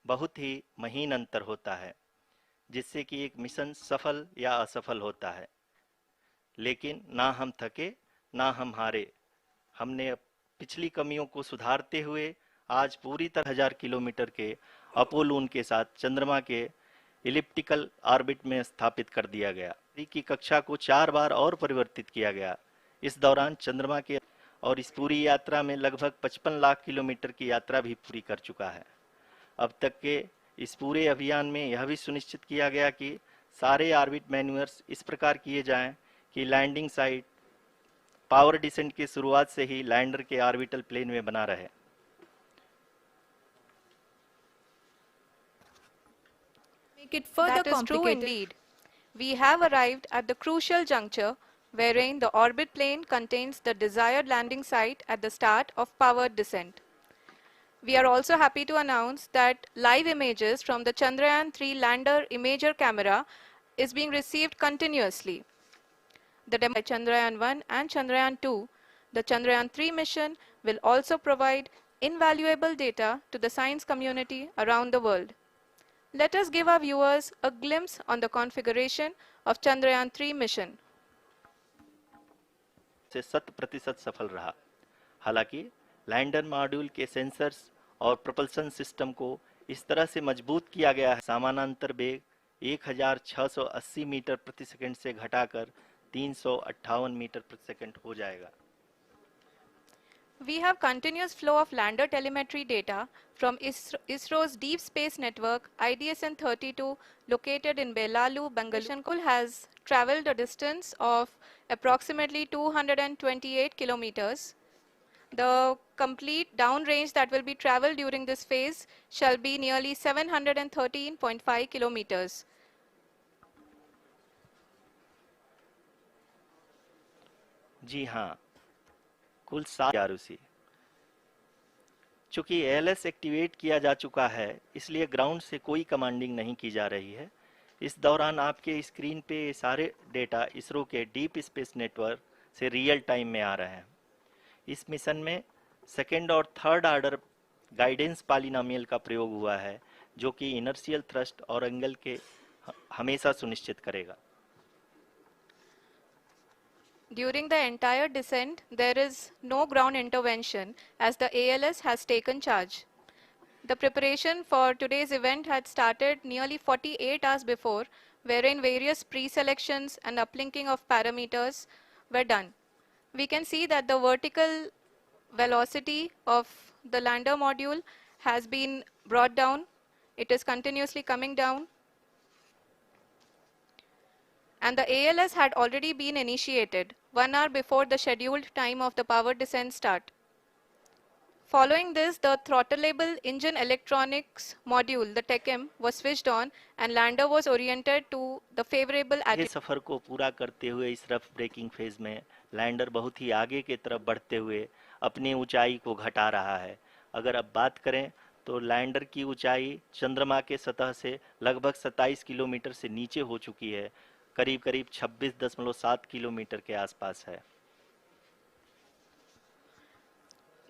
बहुत ही महीन अंतर होता है, जिससे कि एक मिशन सफल या असफल होता है। लेकिन ना हम थके, ना हम हारे। हमने पिछली कमियों को सुधारते हुए आज पूरी तरह 1000 किलोमीटर के अपोलोन के साथ चंद्रमा के इलिप्टिकल ऑर्बिट में स्थापित कर दिया गया। की कक्षा को 4 बार और परिवर्तित किया गया। इस दौरान चंद्रमा के और इस पूरी यात्रा में लगभग 55 लाख किलोमीटर की यात्रा भी पूरी कर चुका है। अब तक के इस पूरे अभियान में यह भी सुनिश्चित किया गया कि सारे ऑर्बिट मैन्यूअर्स इस प्रकार किए जाएं कि लैंडिंग साइट पावर डिसेंट की शुरुआत से ही लैंडर के ऑर्बिटल प्लेन में बना रहे। Make it further That is true complicated. indeed. We have arrived at the crucial juncture wherein the orbit plane contains the desired landing site at the start of powered descent. We are also happy to announce that live images from the Chandrayaan-3 lander imager camera is being received continuously. The demo by Chandrayaan-1 and Chandrayaan-2, the Chandrayaan-3 mission will also provide invaluable data to the science community around the world. Let us give our viewers a glimpse on the configuration of Chandrayaan-3 mission. से 100% सफल रहा। हालांकि lander module के sensors और propulsion system को इस तरह से मजबूत किया गया है, समानांतर वेग 1680 मीटर प्रति सेकंड से घटाकर 358 मीटर प्रति सेकंड हो जाएगा। We have continuous flow of lander telemetry data from ISRO's Deep Space Network IDSN-32 located in Belalu, Bangalore. Has traveled a distance of approximately 228 kilometers. The complete downrange that will be traveled during this phase shall be nearly 713.5 kilometers. जी हाँ, कुल 7 आरुषि। चूंकि ALS activate किया जा चुका है, इसलिए ground से कोई कमांडिंग नहीं की जा रही है। इस दौरान आपके स्क्रीन पे ये सारे डेटा इसरो के डीप स्पेस नेटवर्क से रियल टाइम में आ रहे हैं। इस मिशन में सेकेंड और थर्ड ऑर्डर गाइडेंस पॉलिनोमियल का प्रयोग हुआ है, जो कि इनर्शियल थ्रस्ट और एंगल के हमेशा सुनिश्चित करेगा। During the entire descent, there is no ground intervention as the ALS has taken charge. The preparation for today's event had started nearly 48 hours before, wherein various pre-selections and uplinking of parameters were done. We can see that the vertical velocity of the lander module has been brought down. It is continuously coming down. And the ALS had already been initiated 1 hour before the scheduled time of the power descent start. Following this, the throttleable engine electronics module, the TECM, was switched on and lander was oriented to the favorable ये सफर को पूरा करते हुए इस rough breaking phase में lander बहुत ही आगे की तरफ बढ़ते हुए अपनी ऊंचाई को घटा रहा है। अगर अब बात करें तो लैंडर की ऊंचाई चंद्रमा के सतह से लगभग 27 किलोमीटर से नीचे हो चुकी है, करीब करीब 26.7 किलोमीटर के आसपास है।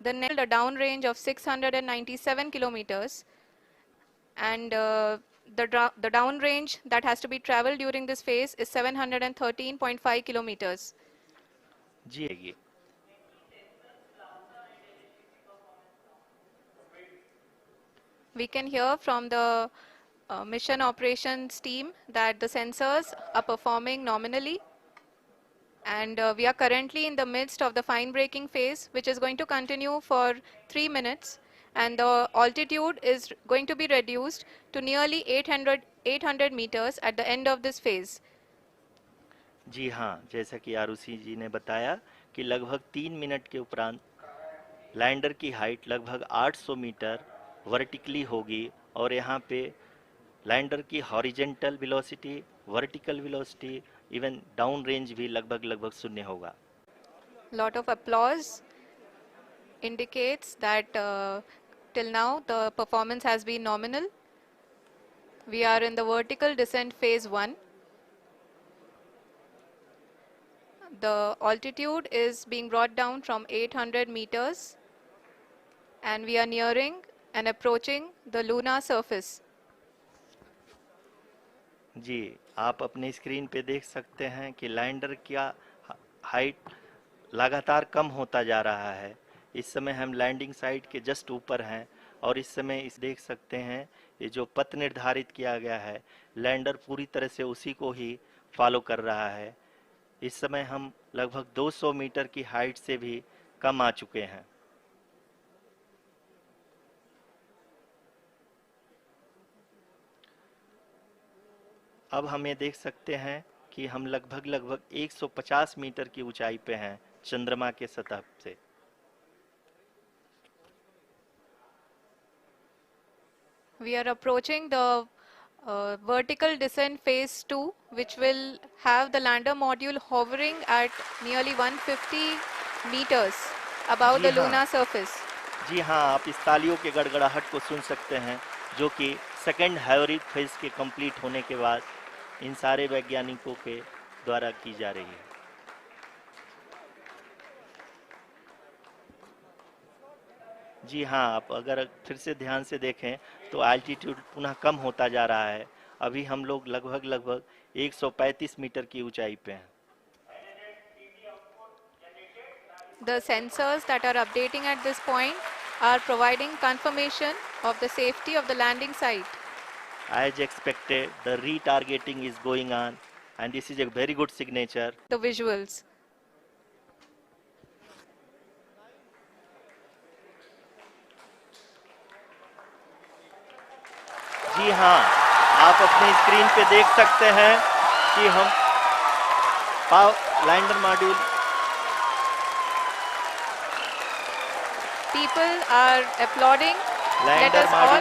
The downrange of 697 kilometers, and the downrange that has to be traveled during this phase is 713.5 kilometers. Ji We can hear from the mission operations team that the sensors are performing nominally. And we are currently in the midst of the fine braking phase, which is going to continue for 3 minutes. And the altitude is going to be reduced to nearly 800 meters at the end of this phase. जी हाँ, जैसा कि आरुषि जी ने बताया कि लगभग 3 minute के उपरांत lander की हाइट लगभग 800 मीटर वर्टिकली होगी और यहाँ पे लैंडर की horizontal velocity, vertical velocity, even down range भी लगभग शून्य होगा। Lot of applause indicates that till now the performance has been nominal. We are in the vertical descent phase 1. The altitude is being brought down from 800 meters and we are nearing and approaching the lunar surface. जी, आप अपने screen पे देख सकते हैं कि lander का height लगातार कम होता जा रहा है। इस समय हम लैंडिंग साइट के जस्ट ऊपर हैं और इस समय इस देख सकते हैं ये जो पथ निर्धारित किया गया है, लैंडर पूरी तरह से उसी को ही फॉलो कर रहा है। इस समय हम लगभग 200 मीटर की हाइट से भी कम आ चुके हैं। अब हम ये देख सकते हैं कि हम लगभग 150 मीटर की ऊंचाई पे हैं चंद्रमा के सतह से। We are approaching the vertical descent phase 2, which will have the lander module hovering at nearly 150 meters above ji the हाँ। lunar surface. जी हाँ, आप इस तालियों के गड़गड़ाहट को सुन सकते हैं जो कि सेकेंड हैवरिक फेज के कंप्लीट होने के बाद इन सारे वैज्ञानिकों के द्वारा की जा रही है। जी हाँ, आप अगर फिर से ध्यान से देखें तो एल्टीट्यूड पुनः कम होता जा रहा है। अभी हम लोग लगभग 135 मीटर की ऊंचाई पे हैं। The sensors that are updating at this point are providing confirmation of the safety of the landing site. As expected, the retargeting is going on and this is a very good signature. The visuals. जी हाँ, आप अपनी screen पे देख सकते हैं कि हम lander module People are applauding. Let lander us all module